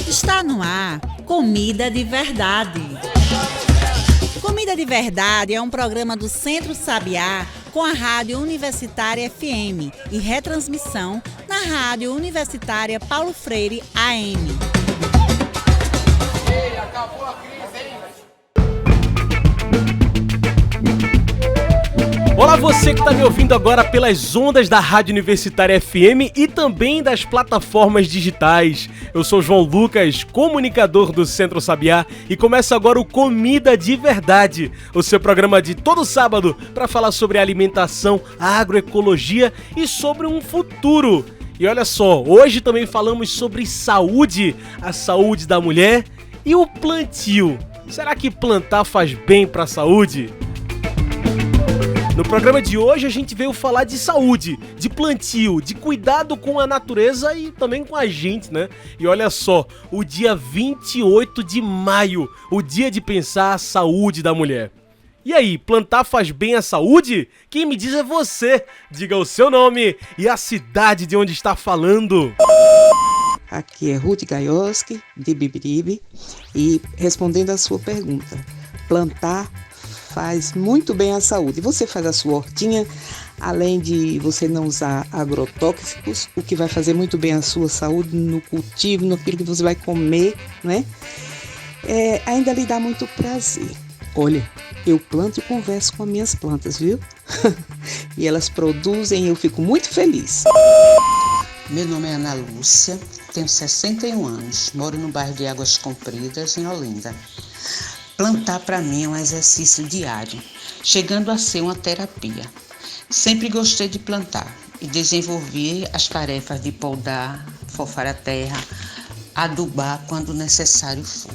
Está no ar Comida de Verdade. Comida de Verdade é um programa do Centro Sabiá com a Rádio Universitária FM e retransmissão na Rádio Universitária Paulo Freire AM. Ei, acabou a crise, hein? Olá, você que está me ouvindo agora pelas ondas da Rádio Universitária FM e também das plataformas digitais. Eu sou João Lucas, comunicador do Centro Sabiá, e começa agora o Comida de Verdade, o seu programa de todo sábado para falar sobre alimentação, agroecologia e sobre um futuro. E olha só, hoje também falamos sobre saúde, a saúde da mulher e o plantio. Será que plantar faz bem para a saúde? No programa de hoje a gente veio falar de saúde, de plantio, de cuidado com a natureza e também com a gente, né? E olha só, o dia 28 de maio, o dia de pensar a saúde da mulher. E aí, plantar faz bem à saúde? Quem me diz é você. Diga o seu nome e a cidade de onde está falando. Aqui é Ruth Gaioski, de Bibiribe, e respondendo a sua pergunta, plantar faz muito bem à saúde. Você faz a sua hortinha, além de você não usar agrotóxicos, o que vai fazer muito bem à sua saúde no cultivo, no que você vai comer, né? Ainda lhe dá muito prazer. Olha, eu planto e converso com as minhas plantas, viu? E elas produzem e eu fico muito feliz. Meu nome é Ana Lúcia, tenho 61 anos, moro no bairro de Águas Compridas, em Olinda. Plantar para mim é um exercício diário, chegando a ser uma terapia. Sempre gostei de plantar e desenvolvi as tarefas de podar, fofar a terra, adubar quando necessário for.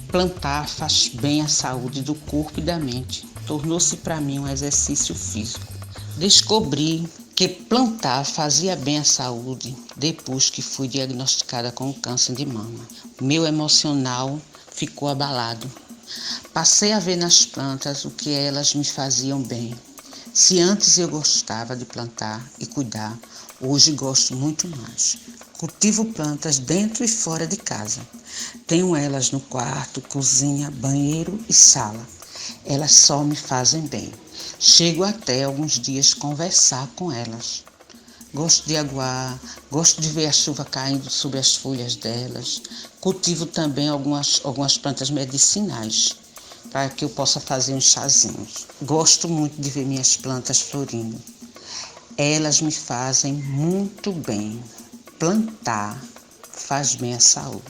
Plantar faz bem à saúde do corpo e da mente. Tornou-se para mim um exercício físico. Descobri que plantar fazia bem à saúde depois que fui diagnosticada com câncer de mama. Meu emocional ficou abalado. Passei a ver nas plantas o que elas me faziam bem. Se antes eu gostava de plantar e cuidar, hoje gosto muito mais. Cultivo plantas dentro e fora de casa. Tenho elas no quarto, cozinha, banheiro e sala. Elas só me fazem bem. Chego até alguns dias conversar com elas. Gosto de aguar, gosto de ver a chuva caindo sobre as folhas delas. Cultivo também algumas plantas medicinais, para que eu possa fazer uns chazinhos. Gosto muito de ver minhas plantas florindo. Elas me fazem muito bem. Plantar faz bem à saúde.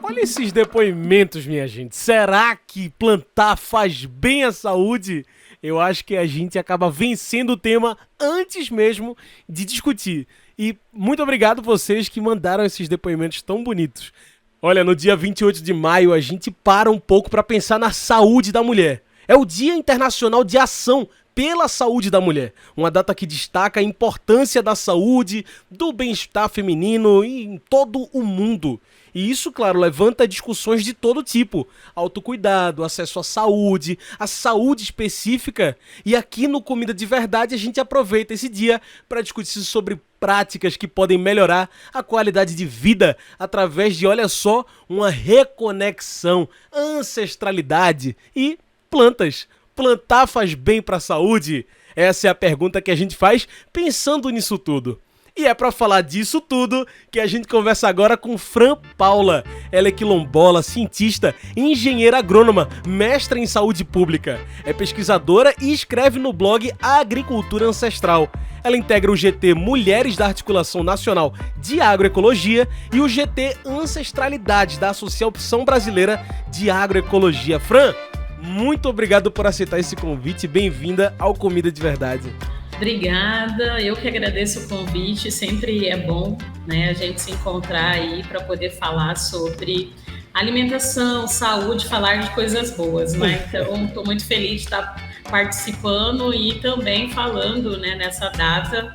Olha esses depoimentos, minha gente. Será que plantar faz bem à saúde? Eu acho que a gente acaba vencendo o tema antes mesmo de discutir. E muito obrigado vocês que mandaram esses depoimentos tão bonitos. Olha, no dia 28 de maio a gente para um pouco para pensar na saúde da mulher. É o Dia Internacional de Ação pela Saúde da Mulher. Uma data que destaca a importância da saúde, do bem-estar feminino em todo o mundo. E isso, claro, levanta discussões de todo tipo. Autocuidado, acesso à saúde, a saúde específica. E aqui no Comida de Verdade a gente aproveita esse dia para discutir sobre práticas que podem melhorar a qualidade de vida através de, olha só, uma reconexão, ancestralidade e plantas. Plantar faz bem para a saúde? Essa é a pergunta que a gente faz pensando nisso tudo. E é para falar disso tudo que a gente conversa agora com Fran Paula. Ela é quilombola, cientista, engenheira agrônoma, mestra em saúde pública. É pesquisadora e escreve no blog Agricultura Ancestral. Ela integra o GT Mulheres da Articulação Nacional de Agroecologia e o GT Ancestralidades da Associação Brasileira de Agroecologia. Fran, muito obrigado por aceitar esse convite. Bem-vinda ao Comida de Verdade. Obrigada, eu que agradeço o convite, sempre é bom, né, a gente se encontrar aí para poder falar sobre alimentação, saúde, falar de coisas boas, né? Então estou muito feliz de estar participando e também falando, né, nessa data,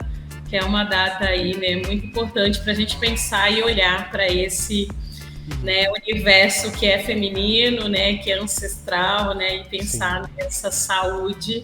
que é uma data aí, né, muito importante para a gente pensar e olhar para esse, né, universo que é feminino, né, que é ancestral, né, e pensar nessa saúde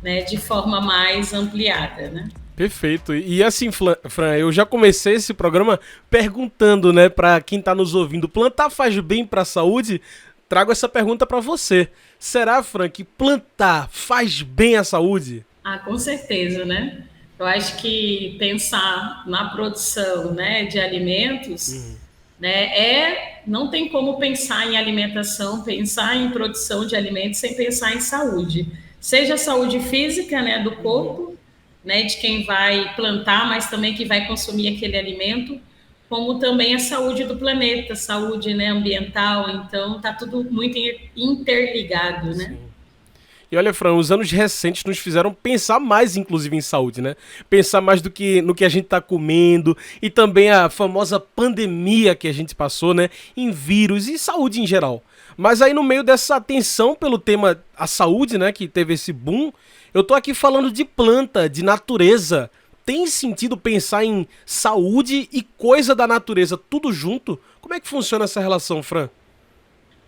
né, de forma mais ampliada, né? Perfeito. E assim, Fran, eu já comecei esse programa perguntando, né, para quem tá nos ouvindo, plantar faz bem para a saúde? Trago essa pergunta para você. Será, Fran, que plantar faz bem à saúde? Ah, com certeza, né? Eu acho que pensar na produção, né, de alimentos, né, não tem como pensar em alimentação, pensar em produção de alimentos sem pensar em saúde. Seja a saúde física, né, do corpo, né, de quem vai plantar, mas também que vai consumir aquele alimento, como também a saúde do planeta, saúde, né, ambiental. Então, tá tudo muito interligado, né? Sim. E olha, Fran, os anos recentes nos fizeram pensar mais, inclusive, em saúde, né? Pensar mais do que no que a gente tá comendo e também a famosa pandemia que a gente passou, né? Em vírus e saúde em geral. Mas aí no meio dessa atenção pelo tema a saúde, né? Que teve esse boom, eu tô aqui falando de planta, de natureza. Tem sentido pensar em saúde e coisa da natureza tudo junto? Como é que funciona essa relação, Fran?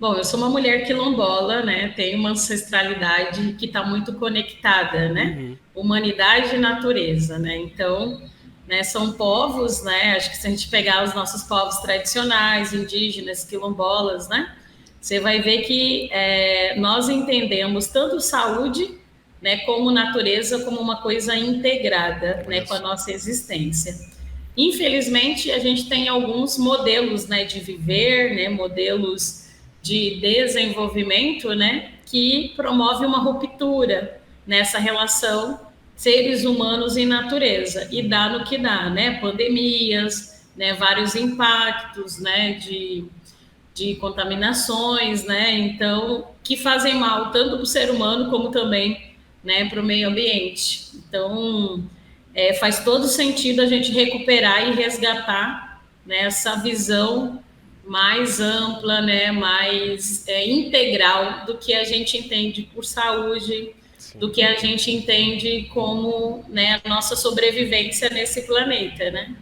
Bom, eu sou uma mulher quilombola, né? Tenho uma ancestralidade que está muito conectada, né? Humanidade e natureza, né? Então, né, são povos, né? Acho que se a gente pegar os nossos povos tradicionais, indígenas, quilombolas, né? Você vai ver que nós entendemos tanto saúde, né, como natureza, como uma coisa integrada, né, com a nossa existência. Infelizmente, a gente tem alguns modelos, né, de viver, né, modelos de desenvolvimento, né, que promove uma ruptura nessa relação seres humanos e natureza, e dá no que dá, né, pandemias, né, vários impactos, né, de contaminações, né, então, que fazem mal tanto para o ser humano como também, né, para o meio ambiente. Então, faz todo sentido a gente recuperar e resgatar, né, essa visão mais ampla, né, mais integral do que a gente entende por saúde, sim, do que a gente entende como, né, a nossa sobrevivência nesse planeta, né?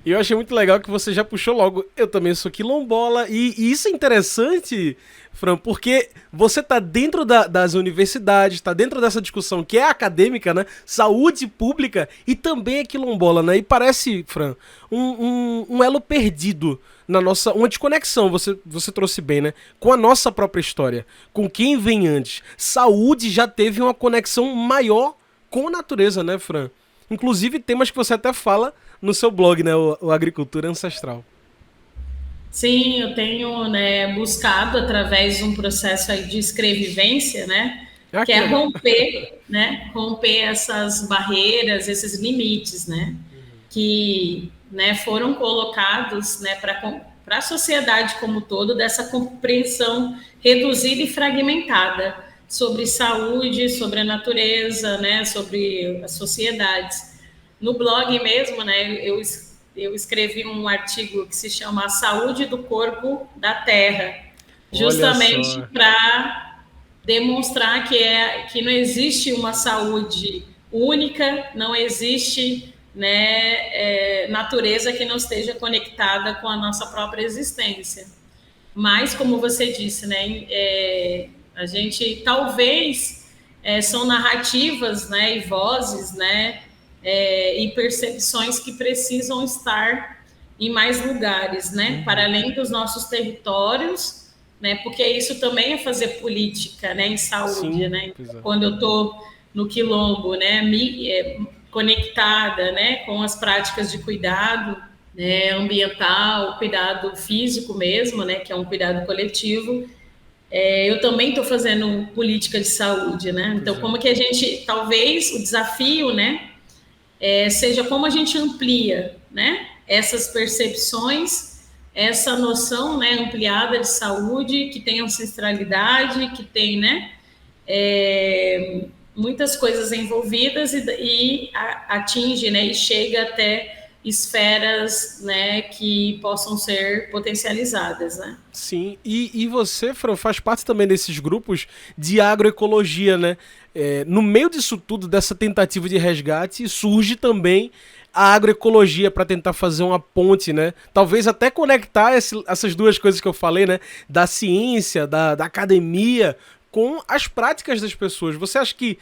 E eu achei muito legal que você já puxou logo. Eu também sou quilombola. E isso é interessante, Fran, porque você tá dentro das universidades, tá dentro dessa discussão que é acadêmica, né? Saúde pública e também é quilombola, né? E parece, Fran, um elo perdido na nossa... Uma desconexão, você trouxe bem, né? Com a nossa própria história, com quem vem antes. Saúde já teve uma conexão maior com a natureza, né, Fran? Inclusive temas que você até fala no seu blog, né, o Agricultura Ancestral. Sim, eu tenho, né, buscado através de um processo aí de escrevivência, né, que é romper essas barreiras, esses limites, né, que, né, foram colocados, né, para a sociedade como um todo, dessa compreensão reduzida e fragmentada sobre saúde, sobre a natureza, né, sobre as sociedades. No blog mesmo, né, eu escrevi um artigo que se chama A Saúde do Corpo da Terra, justamente para demonstrar que não existe uma saúde única, não existe, né, natureza que não esteja conectada com a nossa própria existência. Mas, como você disse, né, a gente talvez são narrativas, né, e vozes, né, e percepções que precisam estar em mais lugares, né, para além dos nossos territórios, né, porque isso também é fazer política, né, em saúde. Sim, né, quando eu estou no quilombo, né, conectada, né, com as práticas de cuidado, né, ambiental, cuidado físico mesmo, né, que é um cuidado coletivo, eu também estou fazendo política de saúde, né, então como que a gente, talvez o desafio, né, seja como a gente amplia, né, essas percepções, essa noção, né, ampliada de saúde, que tem ancestralidade, que tem, né, muitas coisas envolvidas e atinge, né, e chega até esferas, né, que possam ser potencializadas, né? Sim, e você, Fran, faz parte também desses grupos de agroecologia, né? No meio disso tudo, dessa tentativa de resgate, surge também a agroecologia para tentar fazer uma ponte, né? Talvez até conectar essas duas coisas que eu falei, né? Da ciência, da academia, com as práticas das pessoas. Você acha que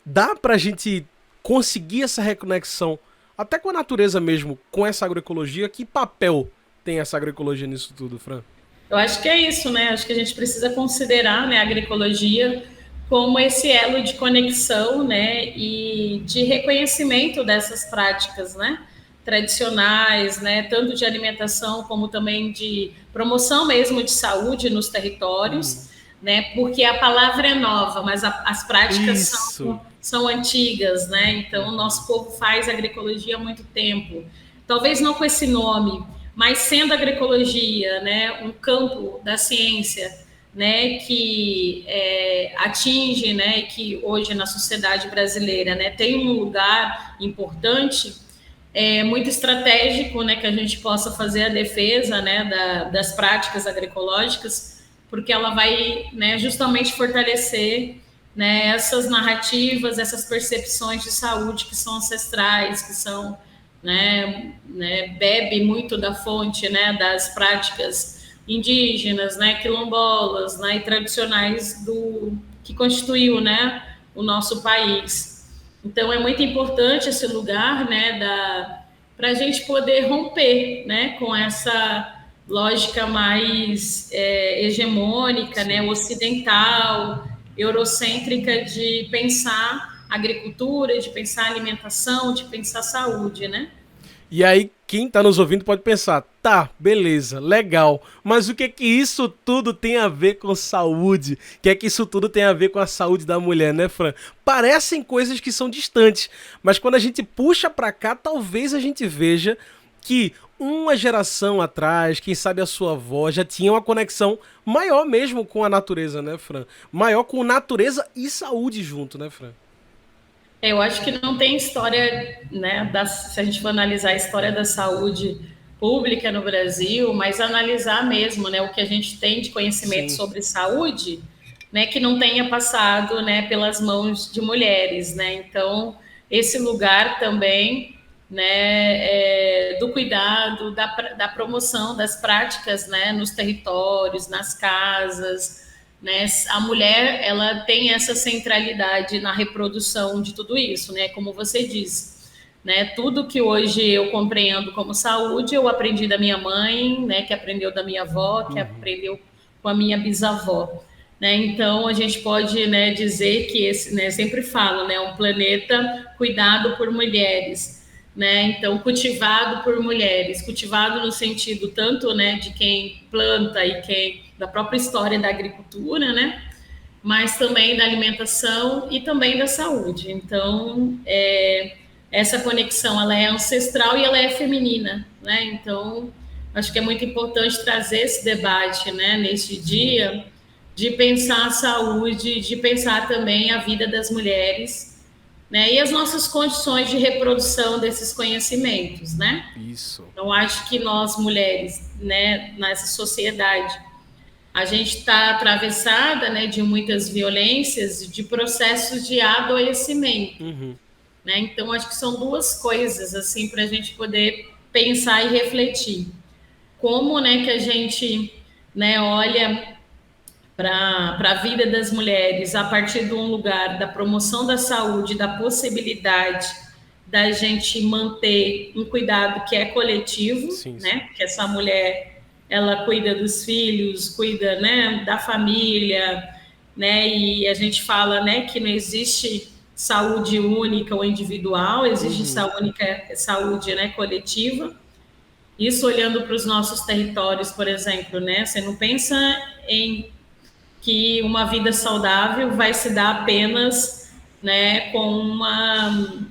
dá pra gente conseguir essa reconexão até com a natureza mesmo, com essa agroecologia? Que papel tem essa agroecologia nisso tudo, Fran? Eu acho que é isso, né? Acho que a gente precisa considerar, né, a agroecologia como esse elo de conexão, né, e de reconhecimento dessas práticas, né, tradicionais, né, tanto de alimentação como também de promoção mesmo de saúde nos territórios, né, porque a palavra é nova, mas as práticas são antigas, né, então o nosso povo faz agroecologia há muito tempo, talvez não com esse nome, mas sendo agroecologia, né, um campo da ciência, né, que atinge, né, que hoje na sociedade brasileira, né, tem um lugar importante, muito estratégico, né, que a gente possa fazer a defesa, né, das práticas agroecológicas, porque ela vai, né, justamente fortalecer, né, essas narrativas, essas percepções de saúde que são ancestrais, que são, né, bebe muito da fonte, né, das práticas indígenas, né, quilombolas, né, e tradicionais que constituiu, né, o nosso país. Então é muito importante esse lugar, né, para a gente poder romper, né, com essa lógica mais hegemônica, né, ocidental, eurocêntrica de pensar agricultura, de pensar alimentação, de pensar saúde, né? E aí, quem tá nos ouvindo pode pensar, tá, beleza, legal, mas o que que isso tudo tem a ver com saúde? O que é que isso tudo tem a ver com a saúde da mulher, né, Fran? Parecem coisas que são distantes, mas quando a gente puxa pra cá, talvez a gente veja que uma geração atrás, quem sabe a sua avó, já tinha uma conexão maior mesmo com a natureza, né, Fran? Maior com natureza e saúde junto, né, Fran? Eu acho que não tem história, né, se a gente for analisar a história da saúde pública no Brasil, mas analisar mesmo, né, o que a gente tem de conhecimento sobre saúde, né, que não tenha passado, né, pelas mãos de mulheres, né, então esse lugar também, né, do cuidado, da promoção das práticas, né, nos territórios, nas casas, né, a mulher, ela tem essa centralidade na reprodução de tudo isso, né, como você disse, né, tudo que hoje eu compreendo como saúde, eu aprendi da minha mãe, né, que aprendeu da minha avó, que aprendeu com a minha bisavó, né, então a gente pode, né, dizer que esse, né, sempre falo, né, um planeta cuidado por mulheres, né, então cultivado por mulheres, cultivado no sentido tanto, né, de quem planta e quem da própria história da agricultura, né, mas também da alimentação e também da saúde. Então, essa conexão, ela é ancestral e ela é feminina, né, então acho que é muito importante trazer esse debate, né, neste dia, de pensar a saúde, de pensar também a vida das mulheres, né, e as nossas condições de reprodução desses conhecimentos, né? Isso. Então, acho que nós, mulheres, né, nessa sociedade, a gente está atravessada, né, de muitas violências, de processos de adoecimento, né? Então, acho que são duas coisas, assim, para a gente poder pensar e refletir. Como, né, que a gente, né, olha para a vida das mulheres a partir de um lugar da promoção da saúde, da possibilidade da gente manter um cuidado que é coletivo, sim. Né? Que essa mulher, ela cuida dos filhos, cuida, né, da família, né? E a gente fala, né, que não existe saúde única ou individual, existe saúde, né, coletiva. Isso olhando para os nossos territórios, por exemplo, né? Você não pensa em que uma vida saudável vai se dar apenas, né, com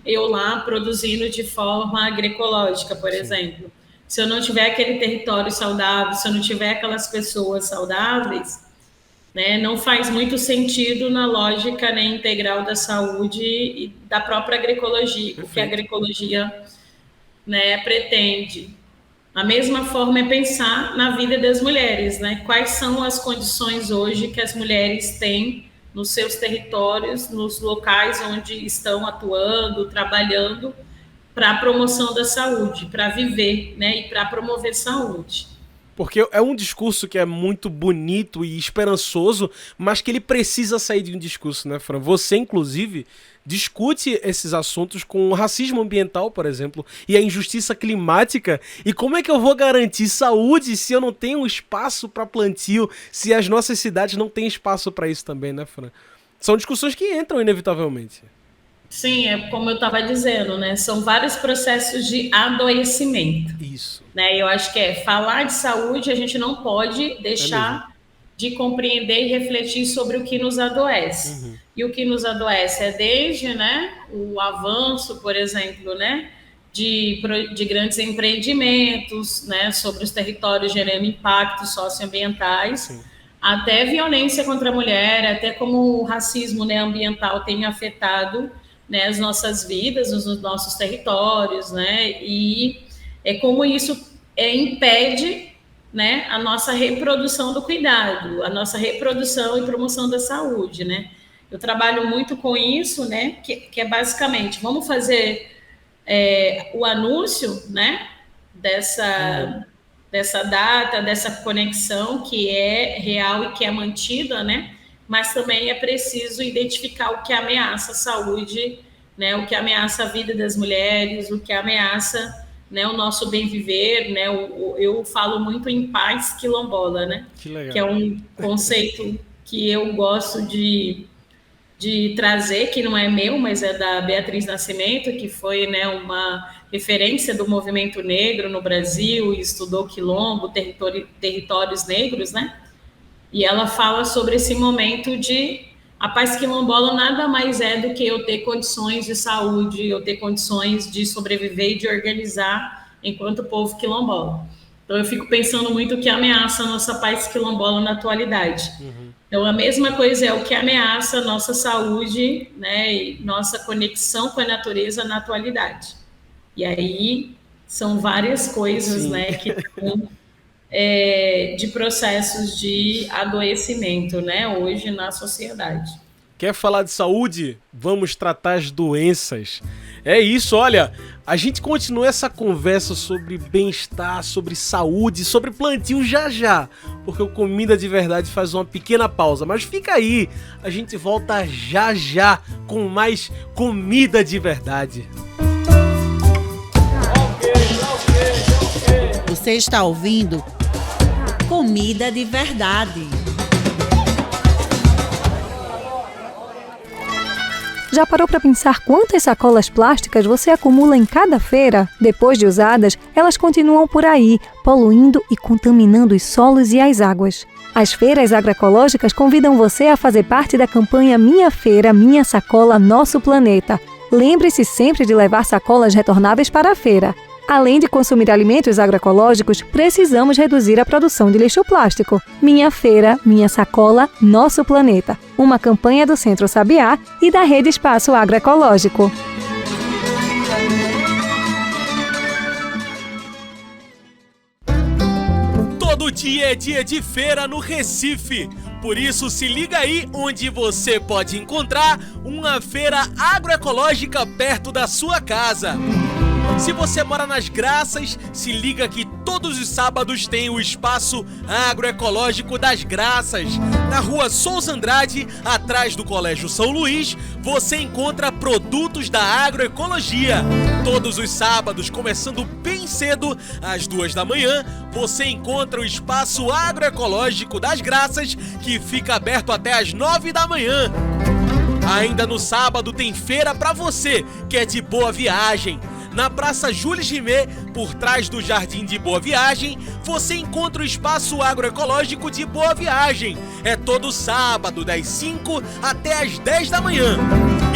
eu lá produzindo de forma agroecológica, por exemplo. Se eu não tiver aquele território saudável, se eu não tiver aquelas pessoas saudáveis, né, não faz muito sentido na lógica, né, integral da saúde e da própria agroecologia, o que a agroecologia, né, pretende. A mesma forma é pensar na vida das mulheres, né? Quais são as condições hoje que as mulheres têm nos seus territórios, nos locais onde estão atuando, trabalhando para a promoção da saúde, para viver, né? E para promover saúde. Porque é um discurso que é muito bonito e esperançoso, mas que ele precisa sair de um discurso, né, Fran? Você, inclusive, discute esses assuntos com o racismo ambiental, por exemplo, e a injustiça climática. E como é que eu vou garantir saúde se eu não tenho espaço para plantio, se as nossas cidades não têm espaço para isso também, né, Fran? São discussões que entram inevitavelmente. Sim, é como eu estava dizendo, né? São vários processos de adoecimento. Isso. Né? Eu acho que falar de saúde, a gente não pode deixar de compreender e refletir sobre o que nos adoece. E o que nos adoece é desde, né, o avanço, por exemplo, né, de grandes empreendimentos, né, sobre os territórios gerando impactos socioambientais, sim, até violência contra a mulher, até como o racismo, né, ambiental tem afetado, né, as nossas vidas, os nossos territórios, né, e como isso impede, né, a nossa reprodução do cuidado, a nossa reprodução e promoção da saúde, né. Eu trabalho muito com isso, né, que é basicamente, vamos fazer o anúncio, né, dessa data, dessa conexão que é real e que é mantida, né, mas também é preciso identificar o que ameaça a saúde, né, o que ameaça a vida das mulheres, o que ameaça, né, o nosso bem viver, né, eu falo muito em paz quilombola, né, que é um conceito que eu gosto de trazer, que não é meu, mas é da Beatriz Nascimento, que foi, né, uma referência do movimento negro no Brasil, e estudou quilombo, territórios negros, né, e ela fala sobre esse momento de a paz quilombola nada mais é do que eu ter condições de saúde, eu ter condições de sobreviver e de organizar enquanto povo quilombola. Então eu fico pensando muito o que ameaça a nossa paz quilombola na atualidade. Então a mesma coisa é o que ameaça a nossa saúde, né, e nossa conexão com a natureza na atualidade. E aí são várias coisas, né, que estão de processos de adoecimento, né, hoje na sociedade. Quer falar de saúde? Vamos tratar as doenças. É isso, olha, a gente continua essa conversa sobre bem-estar, sobre saúde, sobre plantio já, porque o Comida de Verdade faz uma pequena pausa, mas fica aí, a gente volta já com mais Comida de Verdade. Você está ouvindo Comida de Verdade. Já parou para pensar quantas sacolas plásticas você acumula em cada feira? Depois de usadas, elas continuam por aí, poluindo e contaminando os solos e as águas. As feiras agroecológicas convidam você a fazer parte da campanha Minha Feira, Minha Sacola, Nosso Planeta. Lembre-se sempre de levar sacolas retornáveis para a feira. Além de consumir alimentos agroecológicos, precisamos reduzir a produção de lixo plástico. Minha Feira, Minha Sacola, Nosso Planeta. Uma campanha do Centro Sabiá e da Rede Espaço Agroecológico. Todo dia é dia de feira no Recife. Por isso, se liga aí onde você pode encontrar uma feira agroecológica perto da sua casa. Se você mora nas Graças, se liga que todos os sábados tem o Espaço Agroecológico das Graças. Na rua Souza Andrade, atrás do Colégio São Luís, você encontra produtos da agroecologia. Todos os sábados, começando bem cedo, às 2 da manhã, você encontra o Espaço Agroecológico das Graças, que fica aberto até às 9 da manhã. Ainda no sábado tem feira para você, que é de Boa Viagem. Na Praça Jules Rimet, por trás do Jardim de Boa Viagem, você encontra o Espaço Agroecológico de Boa Viagem. É todo sábado, das 5 até as 10 da manhã.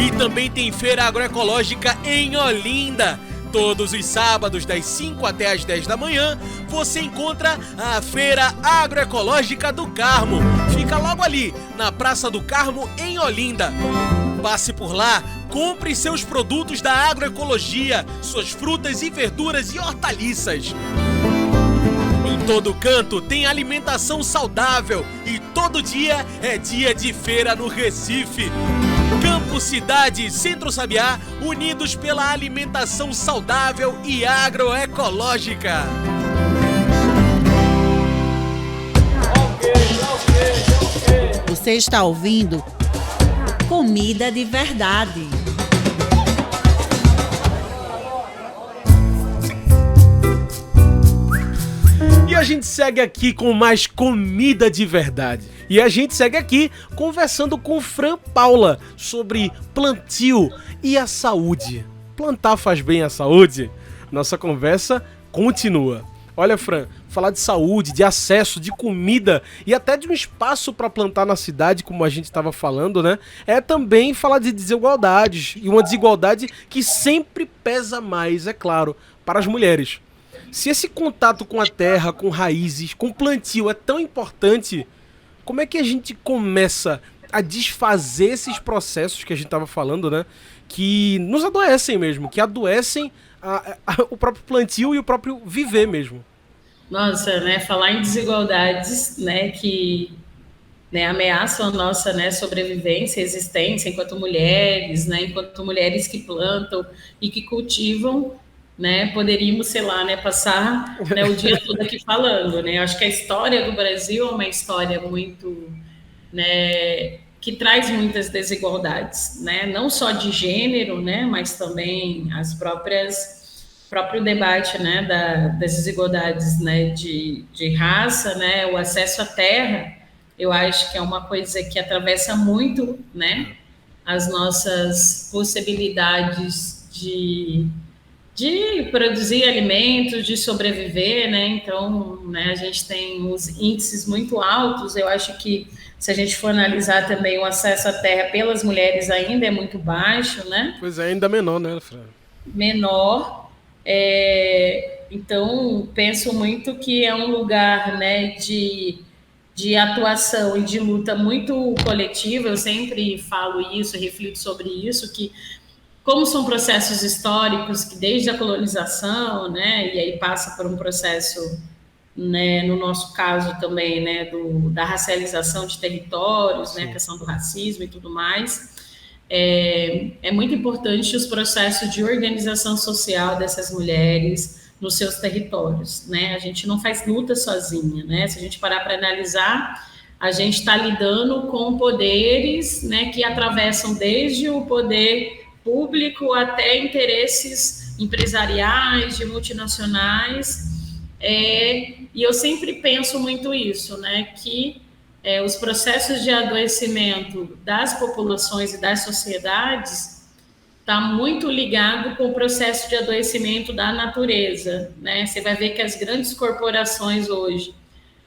E também tem feira agroecológica em Olinda. Todos os sábados, das 5 até as 10 da manhã, você encontra a Feira Agroecológica do Carmo. Fica logo ali, na Praça do Carmo, em Olinda. Passe por lá, compre seus produtos da agroecologia, suas frutas e verduras e hortaliças. Em todo canto tem alimentação saudável e todo dia é dia de feira no Recife. Campo, cidade e Centro Sabiá, unidos pela alimentação saudável e agroecológica. Você está ouvindo Comida de Verdade. E a gente segue aqui com mais Comida de Verdade. E a gente segue aqui conversando com Fran Paula sobre plantio e a saúde. Plantar faz bem à saúde? Nossa conversa continua. Olha, Fran, falar de saúde, de acesso, de comida e até de um espaço para plantar na cidade, como a gente estava falando, né? É também falar de desigualdades. E uma desigualdade que sempre pesa mais, é claro, para as mulheres. Se esse contato com a terra, com raízes, com plantio é tão importante, como é que a gente começa a desfazer esses processos que a gente estava falando, né? Que nos adoecem mesmo, que adoecem o próprio plantio e o próprio viver mesmo. Nossa, né, falar em desigualdades, né, que, né, ameaçam a nossa, né, sobrevivência, existência enquanto mulheres que plantam e que cultivam, né, poderíamos, sei lá, né, passar, né, o dia todo aqui falando, né. Acho que a história do Brasil é uma história muito, né, que traz muitas desigualdades, né, não só de gênero, né, mas também próprio debate, né, das desigualdades, né, de raça, né, o acesso à terra, eu acho que é uma coisa que atravessa muito, né, as nossas possibilidades de produzir alimentos, de sobreviver, né, então, né, a gente tem os índices muito altos, eu acho que se a gente for analisar também o acesso à terra pelas mulheres ainda é muito baixo, né? Pois é, ainda menor, né, Fran? Menor. Então, penso muito que é um lugar, né, de atuação e de luta muito coletiva. Eu sempre falo isso, reflito sobre isso, que como são processos históricos que desde a colonização, né, e aí passa por um processo, né, no nosso caso também, né, da racialização de territórios, né, a questão do racismo e tudo mais, é muito importante os processos de organização social dessas mulheres nos seus territórios, né, a gente não faz luta sozinha, né, se a gente parar para analisar, a gente está lidando com poderes, né, que atravessam desde o poder público até interesses empresariais, de multinacionais, e eu sempre penso muito isso, né, que os processos de adoecimento das populações e das sociedades está muito ligado com o processo de adoecimento da natureza, né, você vai ver que as grandes corporações hoje,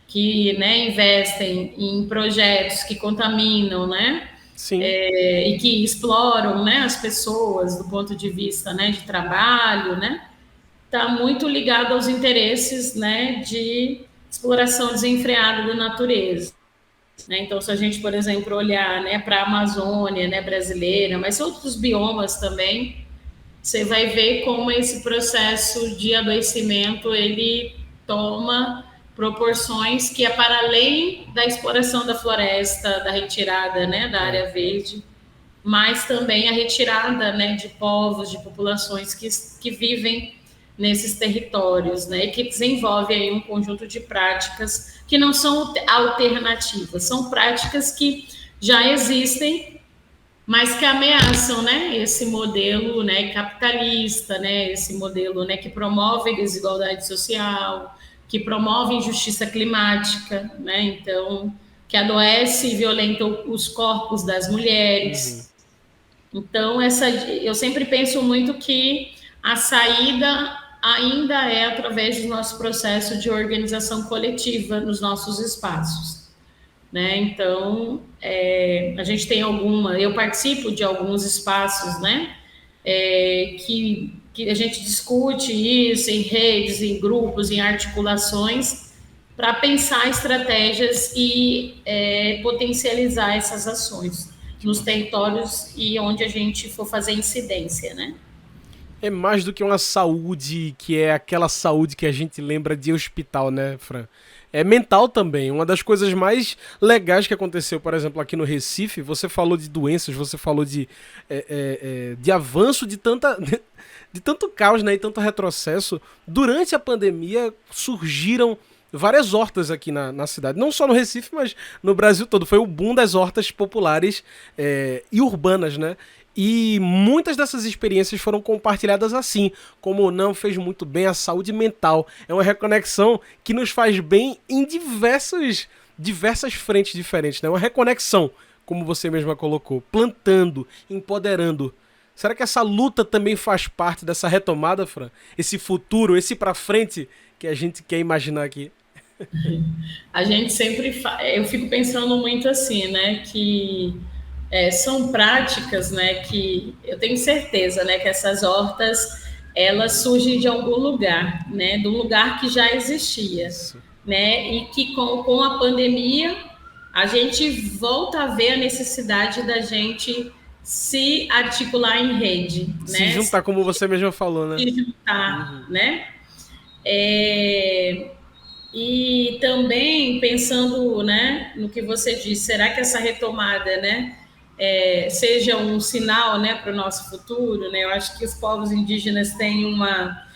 que, né, investem em projetos que contaminam, né, Sim. E que exploram, né, as pessoas do ponto de vista, né, de trabalho, né, está muito ligado aos interesses, né, de exploração desenfreada da natureza. Né? Então, se a gente, por exemplo, olhar, né, para a Amazônia, né, brasileira, mas outros biomas também, você vai ver como esse processo de adoecimento ele toma proporções que é para além da exploração da floresta, da retirada, né, da área verde, mas também a retirada, né, de povos, de populações que vivem nesses territórios, né, e que desenvolvem aí um conjunto de práticas que não são alternativas, são práticas que já existem, mas que ameaçam, né, esse modelo, né, capitalista, né, esse modelo, né, que promove desigualdade social, que promove injustiça climática, né? Então, que adoece e violenta os corpos das mulheres. Então, eu sempre penso muito que a saída ainda é através do nosso processo de organização coletiva nos nossos espaços, né? Então, a gente tem eu participo de alguns espaços, né? Que a gente discute isso em redes, em grupos, em articulações, para pensar estratégias e potencializar essas ações nos territórios e onde a gente for fazer incidência, né? É mais do que uma saúde que é aquela saúde que a gente lembra de hospital, né, Fran? É mental também. Uma das coisas mais legais que aconteceu, por exemplo, aqui no Recife, você falou de doenças, você falou de avanço de tanto caos, né, e tanto retrocesso. Durante a pandemia surgiram várias hortas aqui na cidade. Não só no Recife, mas no Brasil todo. Foi o boom das hortas populares e urbanas, né? E muitas dessas experiências foram compartilhadas assim, como não fez muito bem à saúde mental. É uma reconexão que nos faz bem em diversas frentes diferentes, né? Uma reconexão, como você mesma colocou, plantando, empoderando. Será que essa luta também faz parte dessa retomada, Fran? Esse futuro, esse pra frente que a gente quer imaginar aqui? A gente sempre eu fico pensando muito assim, né, que são práticas, né, que eu tenho certeza, né, que essas hortas elas surgem de algum lugar, né, de um lugar que já existia, né, e que com a pandemia a gente volta a ver a necessidade da gente se articular em rede, Se né, juntar, como você mesmo falou, né? se juntar, né, e também pensando, né, no que você disse, será que essa retomada, né, seja um sinal, né, para o nosso futuro, né? Eu acho que os povos indígenas têm uma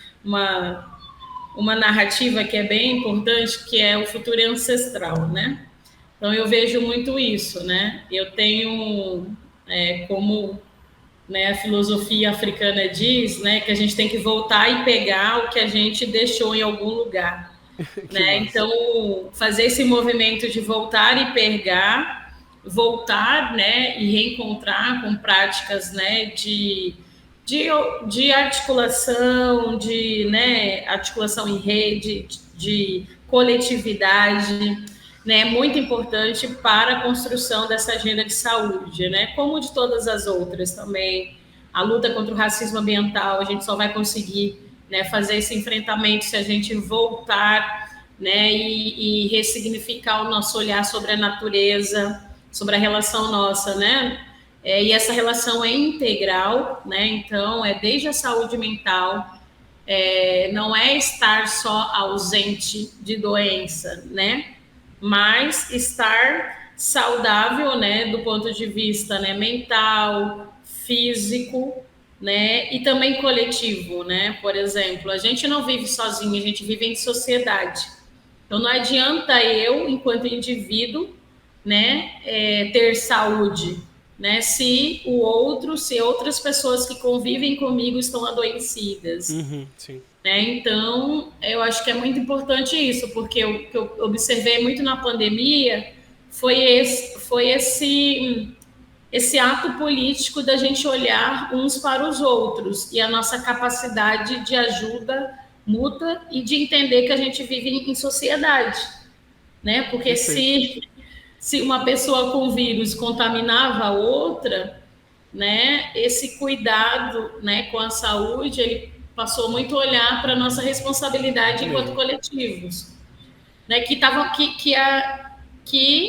narrativa que é bem importante, que é o futuro ancestral, né? Então eu vejo muito isso, né? Eu tenho como, né, a filosofia africana diz, né, que a gente tem que voltar e pegar o que a gente deixou em algum lugar. Né? Então, fazer esse movimento de voltar e pegar, voltar, né, e reencontrar com práticas, né, de articulação, né, articulação em rede, de coletividade, né, é muito importante para a construção dessa agenda de saúde, né, como de todas as outras também. A luta contra o racismo ambiental, a gente só vai conseguir, né, fazer esse enfrentamento se a gente voltar, né, e ressignificar o nosso olhar sobre a natureza, sobre a relação nossa, né? E essa relação é integral, né? Então, desde a saúde mental, não é estar só ausente de doença, né? Mas estar saudável, né, do ponto de vista, né, mental, físico, né, e também coletivo, né? Por exemplo, a gente não vive sozinho, a gente vive em sociedade. Então não adianta eu, enquanto indivíduo, né, ter saúde, né, se outras pessoas que convivem comigo estão adoecidas. Sim. Né? Então, eu acho que é muito importante isso, porque o que eu observei muito na pandemia foi esse ato político da gente olhar uns para os outros e a nossa capacidade de ajuda mútua e de entender que a gente vive em sociedade, né? Porque se uma pessoa com vírus contaminava a outra, né? Esse cuidado, né, com a saúde, ele passou muito a olhar para a nossa responsabilidade enquanto coletivos, né? Que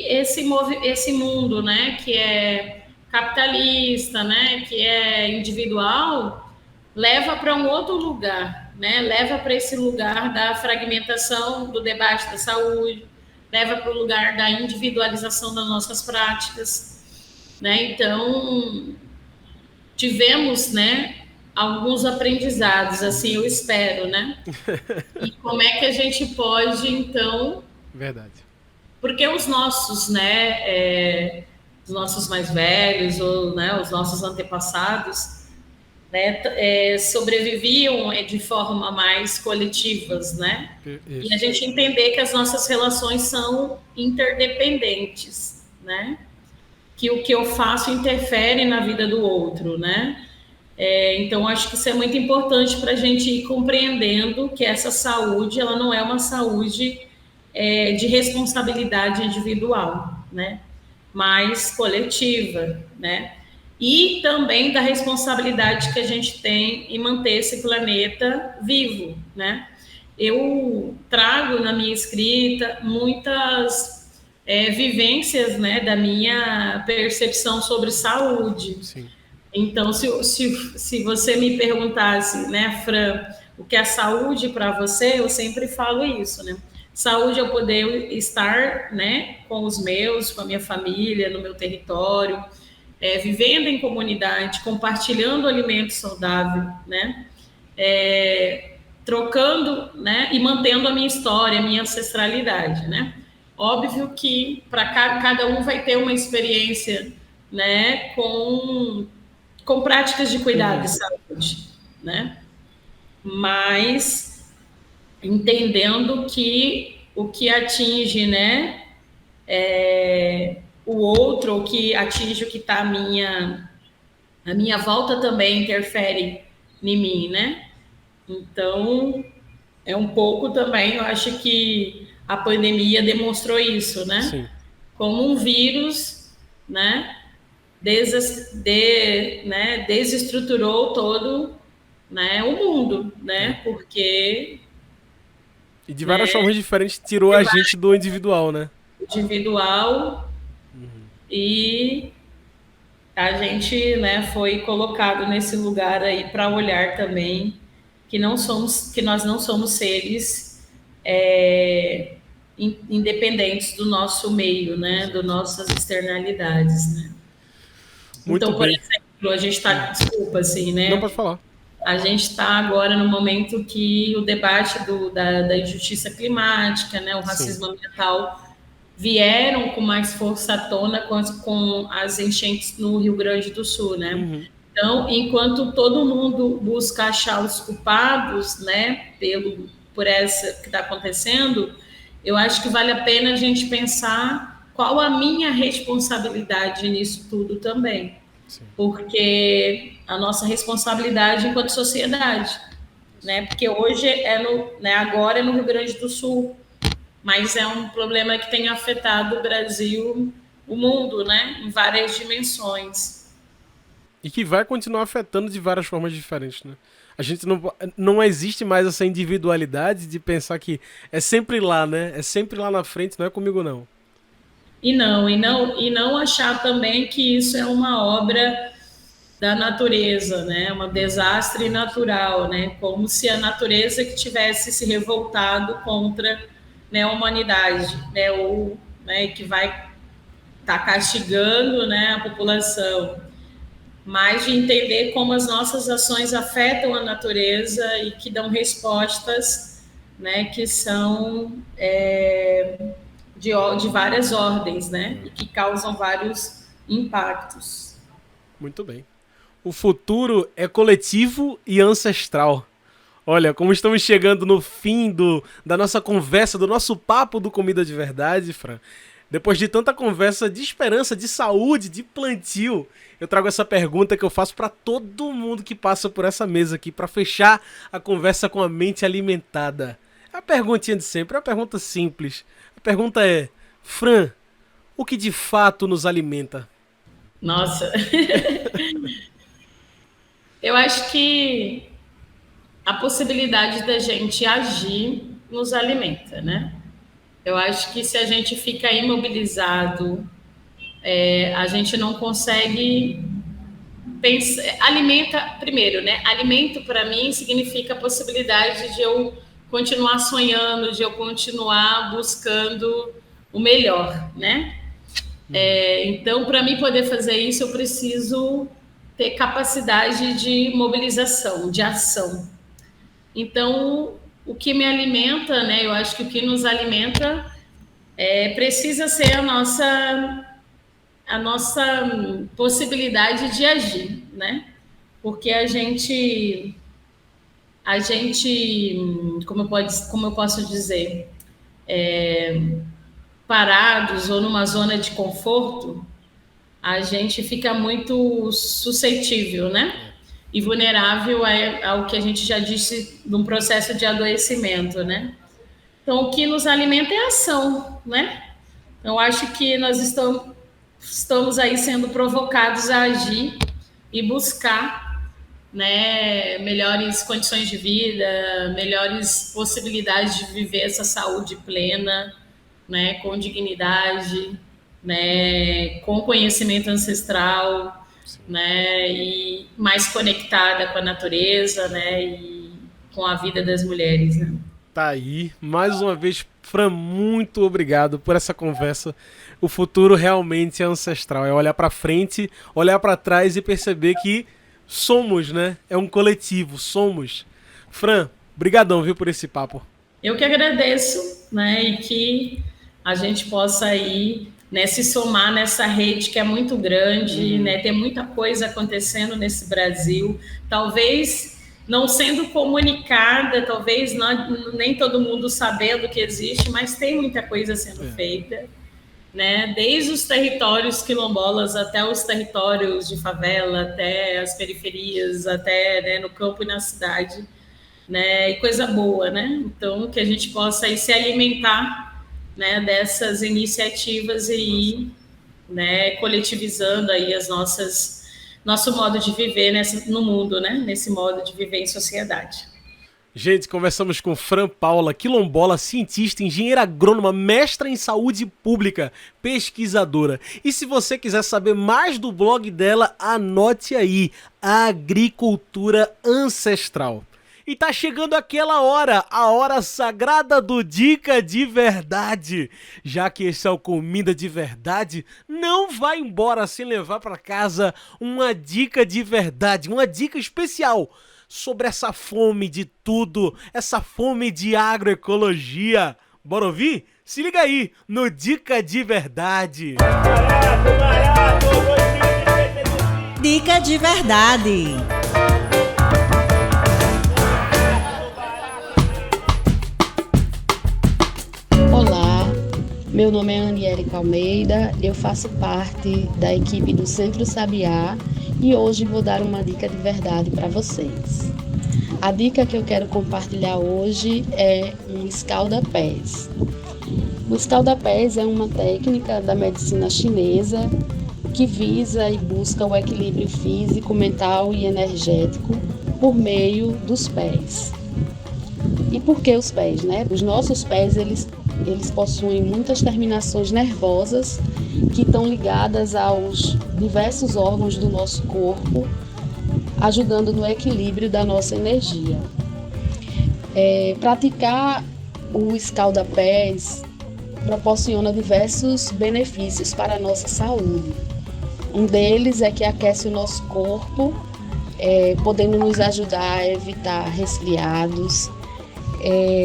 esse mundo, né, que é capitalista, né, que é individual, leva para um outro lugar, né? Leva para esse lugar da fragmentação do debate da saúde, leva para o lugar da individualização das nossas práticas, né? Então, tivemos, né, alguns aprendizados, assim, eu espero, né? E como é que a gente pode, então... Verdade. Porque os nossos, né, os nossos mais velhos, ou, né, os nossos antepassados, né, sobreviviam de forma mais coletivas, né? Isso. E a gente entender que as nossas relações são interdependentes, né? Que o que eu faço interfere na vida do outro, né? Então, acho que isso é muito importante para a gente ir compreendendo que essa saúde, ela não é uma saúde de responsabilidade individual, né? Mas coletiva, né? E também da responsabilidade que a gente tem em manter esse planeta vivo, né? Eu trago na minha escrita muitas vivências, né, da minha percepção sobre saúde. Sim. Então, se você me perguntasse, né, Fran, o que é saúde para você, eu sempre falo isso, né? Saúde é eu poder estar, né, com os meus, com a minha família, no meu território, vivendo em comunidade, compartilhando alimento saudável, né? trocando, né, e mantendo a minha história, a minha ancestralidade, né? Óbvio que para cada um vai ter uma experiência, né, com práticas de cuidado de saúde, né? Mas entendendo que o que atinge, né, o outro, o que atinge o que está a minha volta também interfere em mim, né? Então, é um pouco também, eu acho que a pandemia demonstrou isso, né? Sim. Como um vírus, né, desestruturou todo, né, o mundo, né? Porque E de várias formas diferentes tirou a gente do individual, né? individual e a gente, né, foi colocado nesse lugar aí para olhar também que nós não somos seres independentes do nosso meio, né, das nossas externalidades, né? Muito Então, por bem. exemplo, a gente está, desculpa, assim, né? Não pode falar. A gente está agora no momento que o debate da injustiça climática, né, o racismo ambiental vieram com mais força à tona com as enchentes no Rio Grande do Sul, né? Então, enquanto todo mundo busca achar os culpados, né, por essa que está acontecendo, eu acho que vale a pena a gente pensar qual a minha responsabilidade nisso tudo também. Sim. Porque a nossa responsabilidade enquanto sociedade, né? Porque hoje agora é no Rio Grande do Sul, mas é um problema que tem afetado o Brasil, o mundo, né? Em várias dimensões. E que vai continuar afetando de várias formas diferentes, né? A gente não existe mais essa individualidade de pensar que é sempre lá, né? É sempre lá na frente, não é comigo não. E não achar também que isso é uma obra da natureza, né? Um desastre natural, né? Como se a natureza que tivesse se revoltado contra, né, a humanidade, né? Ou, né, que vai estar castigando, né, a população. Mas de entender como as nossas ações afetam a natureza e que dão respostas, né, que são de várias ordens, né, e que causam vários impactos. Muito bem. O futuro é coletivo e ancestral. Olha, como estamos chegando no fim da nossa conversa, do nosso papo do Comida de Verdade, Fran. Depois de tanta conversa de esperança, de saúde, de plantio, eu trago essa pergunta que eu faço para todo mundo que passa por essa mesa aqui, para fechar a conversa com a mente alimentada. É a perguntinha de sempre, é uma pergunta simples. A pergunta é, Fran, o que de fato nos alimenta? Nossa! Eu acho que a possibilidade da gente agir nos alimenta, né? Eu acho que se a gente fica imobilizado, a gente não consegue pensar. Alimenta, primeiro, né? Alimento para mim significa a possibilidade de eu continuar sonhando, de eu continuar buscando o melhor, né? Então, para mim poder fazer isso, eu preciso ter capacidade de mobilização, de ação. Então, o que me alimenta, né? Eu acho que o que nos alimenta precisa ser a nossa possibilidade de agir, né? Porque a gente, como eu posso dizer, parados ou numa zona de conforto, a gente fica muito suscetível, né? E vulnerável ao que a gente já disse de um processo de adoecimento, né? Então, o que nos alimenta é a ação, né? Eu acho que nós estamos aí sendo provocados a agir e buscar, né, melhores condições de vida, melhores possibilidades de viver essa saúde plena, né, com dignidade, né, com conhecimento ancestral, né, e mais conectada com a natureza, né, e com a vida das mulheres, né? Tá aí, mais uma vez, Fran, muito obrigado por essa conversa. O futuro realmente é ancestral, é olhar para frente, olhar para trás e perceber que somos, né? É um coletivo, somos. Fran, Obrigadão, viu, por esse papo. Eu que agradeço, né, e que a gente possa aí, né, se somar nessa rede que é muito grande, né, tem muita coisa acontecendo nesse Brasil, talvez não sendo comunicada, talvez nem todo mundo sabendo que existe, mas tem muita coisa sendo feita, né, desde os territórios quilombolas até os territórios de favela, até as periferias, até, né, no campo e na cidade, né, e coisa boa, né? Então, que a gente possa aí se alimentar, né, dessas iniciativas e ir, né, coletivizando aí nosso modo de viver no mundo, né? Nesse modo de viver em sociedade. Gente, conversamos com Fran Paula, quilombola, cientista, engenheira agrônoma, mestra em saúde pública, pesquisadora. E se você quiser saber mais do blog dela, anote aí, Agricultura Ancestral. E tá chegando aquela hora, a hora sagrada do Dica de Verdade. Já que esse é o Comida de Verdade, não vai embora sem levar para casa uma dica de verdade, uma dica especial sobre essa fome de tudo, essa fome de agroecologia. Bora ouvir? Se liga aí no Dica de Verdade. Dica de Verdade. Olá, meu nome é Aniérica Almeida, eu faço parte da equipe do Centro Sabiá e hoje vou dar uma dica de verdade para vocês. A dica que eu quero compartilhar hoje é um escalda-pés. O escalda-pés é uma técnica da medicina chinesa que visa e busca o equilíbrio físico, mental e energético por meio dos pés. E por que os pés, né? Os nossos pés, eles possuem muitas terminações nervosas que estão ligadas aos diversos órgãos do nosso corpo, ajudando no equilíbrio da nossa energia. Praticar o escalda-pés proporciona diversos benefícios para a nossa saúde. Um deles é que aquece o nosso corpo, podendo nos ajudar a evitar resfriados.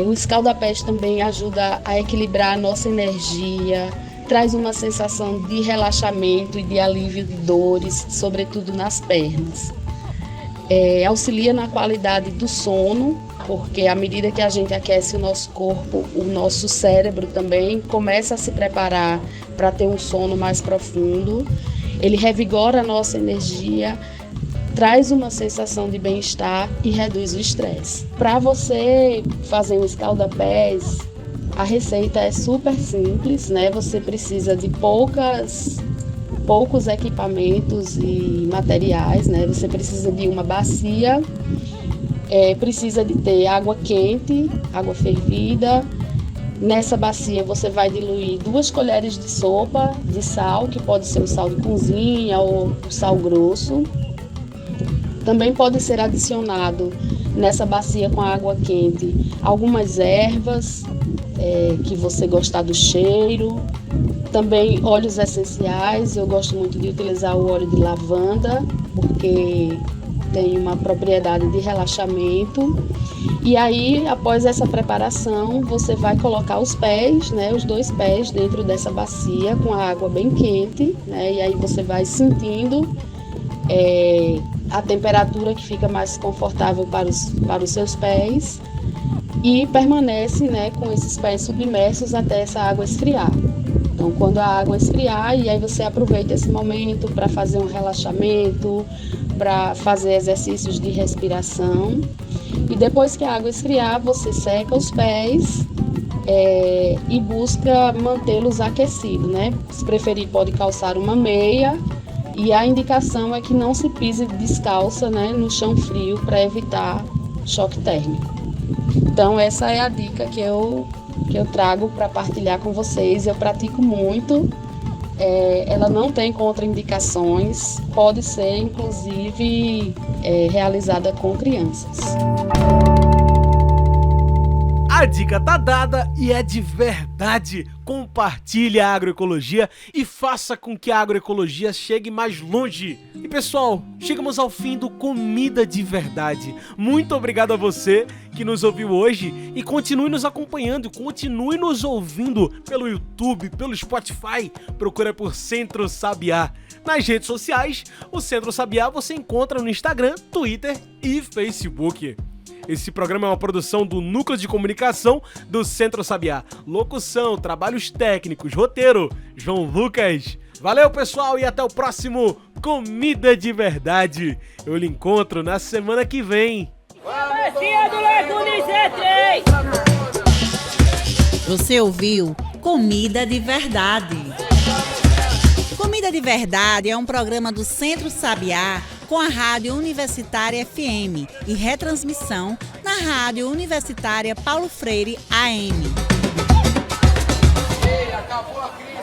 O escalda-pés também ajuda a equilibrar a nossa energia, traz uma sensação de relaxamento e de alívio de dores, sobretudo nas pernas. Auxilia na qualidade do sono, porque à medida que a gente aquece o nosso corpo, o nosso cérebro também começa a se preparar para ter um sono mais profundo. Ele revigora a nossa energia, traz uma sensação de bem-estar e reduz o estresse. Para você fazer um escalda-pés, a receita é super simples, né? Você precisa de poucos equipamentos e materiais, né? Você precisa de uma bacia, precisa de ter água quente, água fervida. Nessa bacia você vai diluir 2 colheres de sopa de sal, que pode ser o sal de cozinha ou o sal grosso. Também pode ser adicionado nessa bacia com a água quente algumas ervas que você gostar do cheiro. Também óleos essenciais, eu gosto muito de utilizar o óleo de lavanda, porque tem uma propriedade de relaxamento. E aí, após essa preparação, você vai colocar os pés, né, os 2 pés dentro dessa bacia com a água bem quente, né, e aí você vai sentindo a temperatura que fica mais confortável para os seus pés e permanece, né, com esses pés submersos até essa água esfriar. Então, quando a água esfriar, e aí você aproveita esse momento para fazer um relaxamento, para fazer exercícios de respiração. E depois que a água esfriar, você seca os pés e busca mantê-los aquecidos, né? Se preferir, pode calçar uma meia. E a indicação é que não se pise descalça, né, no chão frio para evitar choque térmico. Então, essa é a dica que eu trago para partilhar com vocês. Eu pratico muito, ela não tem contraindicações, pode ser inclusive realizada com crianças. A dica tá dada e é de verdade. Compartilhe a agroecologia e faça com que a agroecologia chegue mais longe. E pessoal, chegamos ao fim do Comida de Verdade. Muito obrigado a você que nos ouviu hoje e continue nos acompanhando, continue nos ouvindo pelo YouTube, pelo Spotify. Procura por Centro Sabiá. Nas redes sociais, o Centro Sabiá você encontra no Instagram, Twitter e Facebook. Esse programa é uma produção do Núcleo de Comunicação do Centro Sabiá. Locução, trabalhos técnicos, roteiro, João Lucas. Valeu, pessoal, e até o próximo Comida de Verdade. Eu lhe encontro na semana que vem. Você ouviu Comida de Verdade. Comida de Verdade é um programa do Centro Sabiá com a Rádio Universitária FM e retransmissão na Rádio Universitária Paulo Freire AM. Ei, acabou a crise.